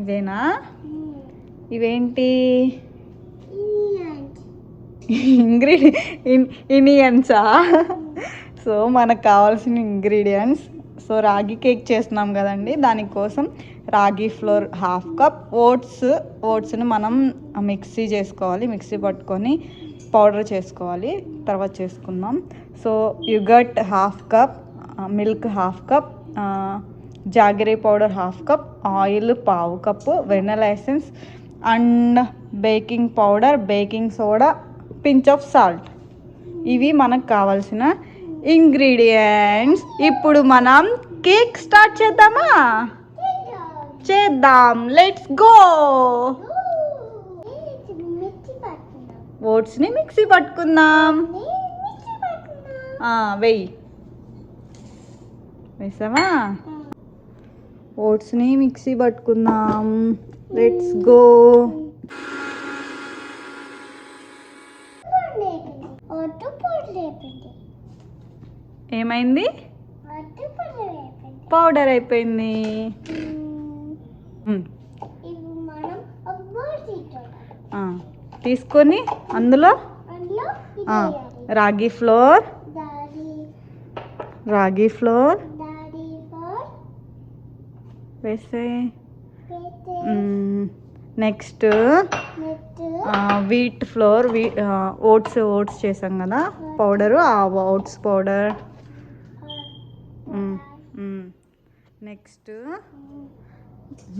ఇవేనా? ఇవేంటి ఇంగ్రీడియంట్సా? సో మనకు కావాల్సిన ఇంగ్రీడియంట్స్. సో రాగి కేక్ చేస్తున్నాం కదండి, దానికోసం రాగి ఫ్లోర్ 1/2 కప్, ఓట్స్ని మనం మిక్సీ చేసుకోవాలి, మిక్సీ పట్టుకొని పౌడర్ చేసుకోవాలి, తర్వాత చేసుకుందాం. So yogurt 1/2 cup, milk 1/2 cup, jaggery powder 1/2 cup, oil 1/2 cup, vanilla essence and baking powder, baking soda, pinch of salt. ఇవి మనకు కావాల్సిన ఇంగ్రీడియంట్స్. ఇప్పుడు మనం కేక్ స్టార్ట్ చేద్దామా? చేద్దాం, లెట్స్ గో. ఓట్స్ని మిక్సీ పట్టుకుందాం. వేసావా? ఓట్స్ని మిక్సీ పట్టుకుందాం, లెట్స్ గో. ఏమైంది? పౌడర్ అయిపోయింది. తీసుకొని అందులో రాగి ఫ్లోర్ వేసే. నెక్స్ట్ వీట్ ఫ్లోర్, ఓట్స్ చేసాం కదా పౌడరు, ఆ ఓట్స్ పౌడర్.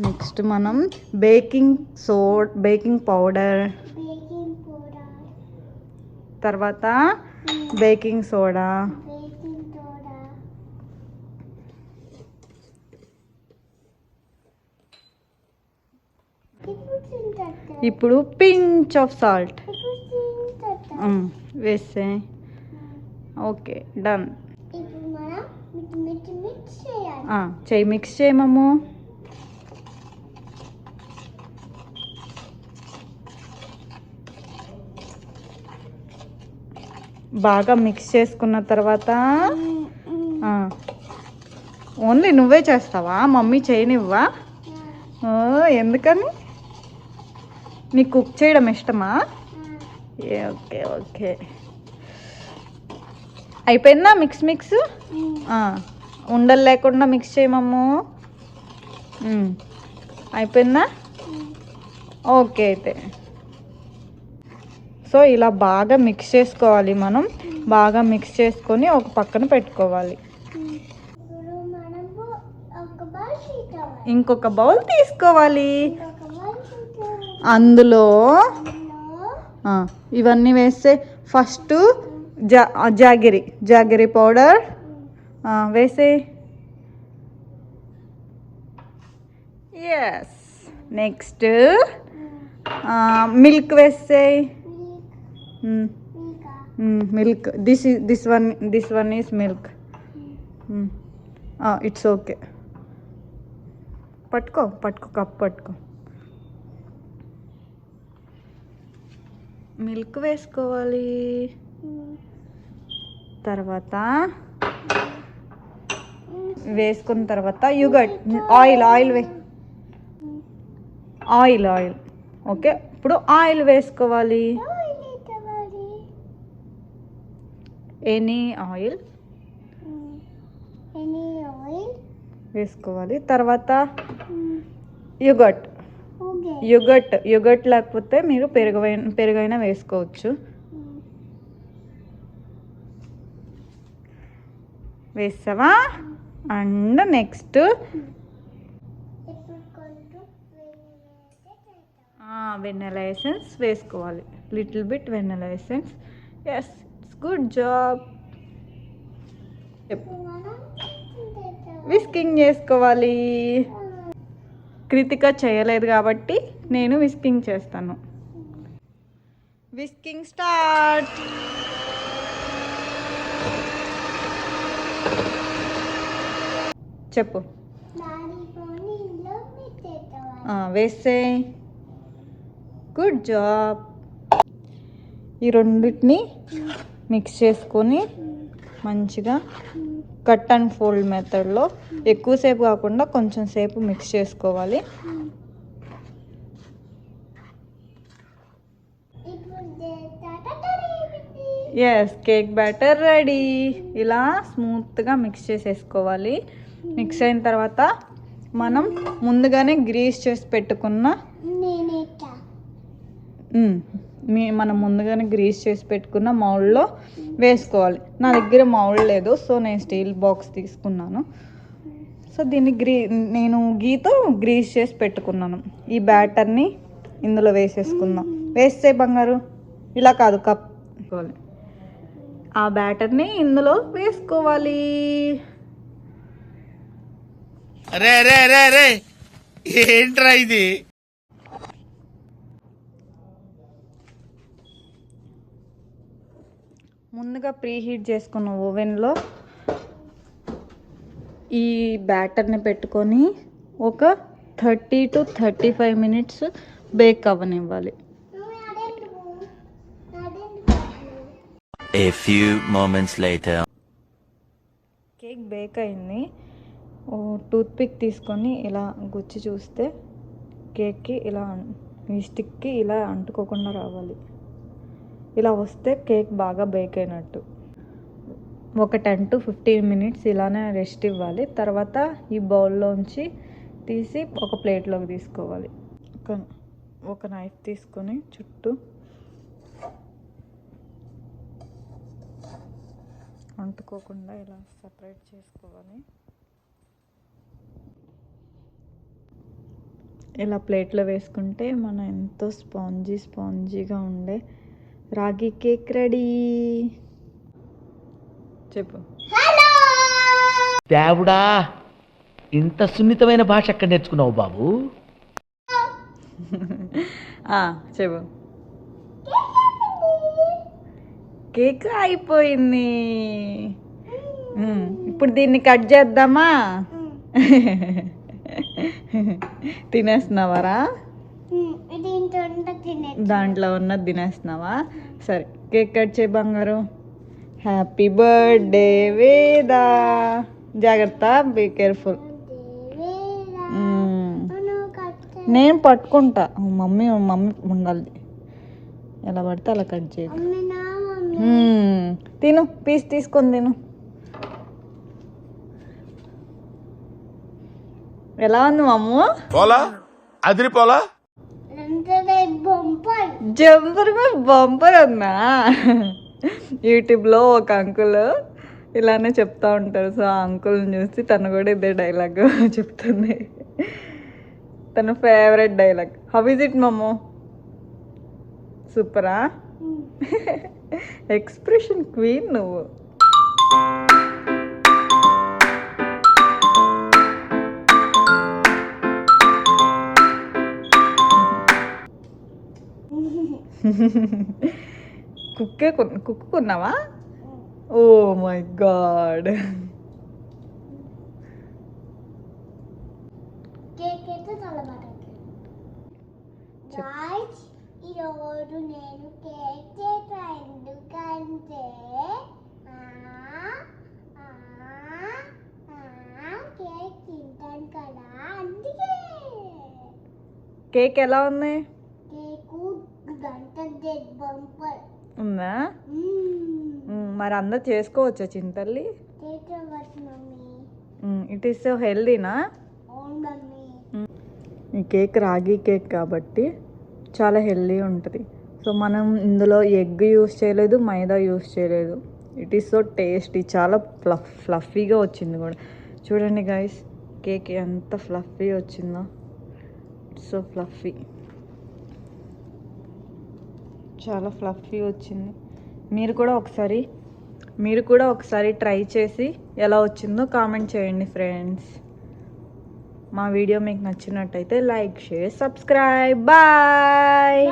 నెక్స్ట్ మనం బేకింగ్ పౌడర్, తర్వాత బేకింగ్ సోడా, ఇప్పుడు పించ్ ఆఫ్ సాల్ట్ వేస్తే. Okay, done. మిక్స్ చేయమమ్ము. బాగా మిక్స్ చేసుకున్న తర్వాత ఓన్లీ నువ్వే చేస్తావా? మమ్మీ చేయనివ్వా? ఎందుకని? నీకు కుక్ చేయడం ఇష్టమా? ఓకే ఓకే, అయిపోయిందా? మిక్స్ ఉండలు లేకుండా మిక్స్ చేయమమ్ము. అయిపోయిందా? ఓకే. అయితే సో ఇలా బాగా మిక్స్ చేసుకోవాలి. మనం బాగా మిక్స్ చేసుకొని ఒక పక్కన పెట్టుకోవాలి. ఇంకొక బౌల్ తీసుకోవాలి. అందులో ఇవన్నీ వేస్తే ఫస్ట్ జాగరీ పౌడర్ వేసే. ఎస్. నెక్స్ట్ మిల్క్ వేసే. Milk, this one is milk. It's okay. పట్టుకో కప్ పట్టుకో. మిల్క్ వేసుకోవాలి. తర్వాత వేసుకున్న తర్వాత యుగట్, ఆయిల్ ఓకే. ఇప్పుడు ఆయిల్ వేసుకోవాలి. ఎనీ ఆయిల్ వేసుకోవాలి. తర్వాత యుగట్ లేకపోతే మీరు పెరుగైనా వేసుకోవచ్చు. వేసావా? అండ్ నెక్స్ట్ వెనిలా ఎసెన్స్ వేసుకోవాలి. Little bit vanilla essence. Yes, it's good job. Whisking చేసుకోవాలి. కృతిక చేయలేదు కాబట్టి నేను విస్కింగ్ చేస్తాను. Whisking start. చెప్పు. వేస్తే. Good job. ఈ రెండింటిని మిక్స్ చేసుకొని మంచిగా కట్ అండ్ ఫోల్డ్ మెథడ్లో ఎక్కువసేపు కాకుండా కొంచెం సేపు మిక్స్ చేసుకోవాలి. Yes, cake batter ready. ఇలా స్మూత్గా మిక్స్ చేసేసుకోవాలి. మిక్స్ అయిన తర్వాత మనం ముందుగానే గ్రీస్ చేసి పెట్టుకున్న మౌల్డ్లో వేసుకోవాలి. నా దగ్గర మౌల్డ్ లేదు, సో నేను స్టీల్ బాక్స్ తీసుకున్నాను. సో దీన్ని నేను గీతో గ్రీస్ చేసి పెట్టుకున్నాను. ఈ బ్యాటర్ని ఇందులో వేసేసుకుందాం. వేస్తే బంగారు ఇలా కాదు, కప్ ఆ బ్యాటర్ని ఇందులో వేసుకోవాలి. ఏంట్రా ఇది? ముందుగా ప్రీహీట్ చేసుకున్న ఓవెన్లో ఈ బ్యాటర్ని పెట్టుకొని ఒక 30 to 35 మినిట్స్ బేక్ అవ్వనివ్వాలి. A few moments later. Cake bake అయింది. టూత్పిక్ తీసుకొని ఇలా గుచ్చి చూస్తే కేక్కి ఇలా ఈ స్టిక్కి ఇలా అంటుకోకుండా రావాలి. ఇలా వస్తే కేక్ బాగా బేక్ అయినట్టు. ఒక 10 to 15 మినిట్స్ ఇలానే రెస్ట్ ఇవ్వాలి. తర్వాత ఈ బౌల్లోంచి తీసి ఒక ప్లేట్లోకి తీసుకోవాలి. ఒక నైఫ్ తీసుకొని చుట్టూ అంటుకోకుండా ఇలా సపరేట్ చేసుకోవాలి. ఇలా ప్లేట్లో వేసుకుంటే మన ఎంతో స్పాంజీగా ఉండే రాగి కేక్ రెడీ. చెప్పు. దేవుడా, ఇంత సున్నితమైన భాష ఎక్కడ నేర్చుకున్నావు బాబు? చెప్పు. కేక్ అయిపోయింది. ఇప్పుడు దీన్ని కట్ చేద్దామా? తినేస్తున్నావారా? దాంట్లో ఉన్నది తినేస్తున్నావా? సరే, కేక్ కట్ చేయి బంగారు. హ్యాపీ బర్త్డే వేదా. జాగ్రత్త, బీ కేర్ఫుల్. నేను పట్టుకుంటా. మమ్మీ ఉండాలి. ఎలా పడితే అలా కట్ చేయి. తిను, పీస్ తీసుకొని తిను. ఎలా ఉంది మమ్ము? పోలా అదిరిపోలా. జంపర్ బంపర్ అన్నా. యూట్యూబ్లో ఒక అంకుల్ ఇలానే చెప్తా ఉంటారు. సో ఆ అంకుల్ని చూసి తను కూడా ఇదే డైలాగ్ చెప్తుంది. తన favourite dialogue. How is it మమ్ము? సూపరా? ఎక్స్ప్రెషన్ క్వీన్ నువ్వు. కుక్కున్నావా? Oh my god. ఈరోజు నేను కేక్ చేసాను. ఎందుకంటే కేక్ తింటాను కదా, అందుకే. కేక్ ఎలా ఉంది? కేకు గంట డెడ్ బంపర్ ఉందా? మరి అందరు చేసుకోవచ్చా చింతల్లి? ఇట్ ఈస్ సో హెల్దీనా? ఈ కేక్ రాగి కేక్ కాబట్టి చాలా హెల్దీ ఉంటుంది. సో మనం ఇందులో ఎగ్ యూస్ చేయలేదు, మైదా యూస్ చేయలేదు. It is so tasty. చాలా ఫ్లఫీగా వచ్చింది కూడా. చూడండి గైస్, కేక్ ఎంత ఫ్లఫీ వచ్చిందో. ఇట్స్ సో ఫ్లఫీ, చాలా ఫ్లఫీ వచ్చింది. మీరు కూడా ఒకసారి ట్రై చేసి ఎలా వచ్చిందో కామెంట్ చేయండి ఫ్రెండ్స్. మా వీడియో మీకు నచ్చినట్టయితే లైక్, షేర్, సబ్స్క్రైబ్. బాయ్.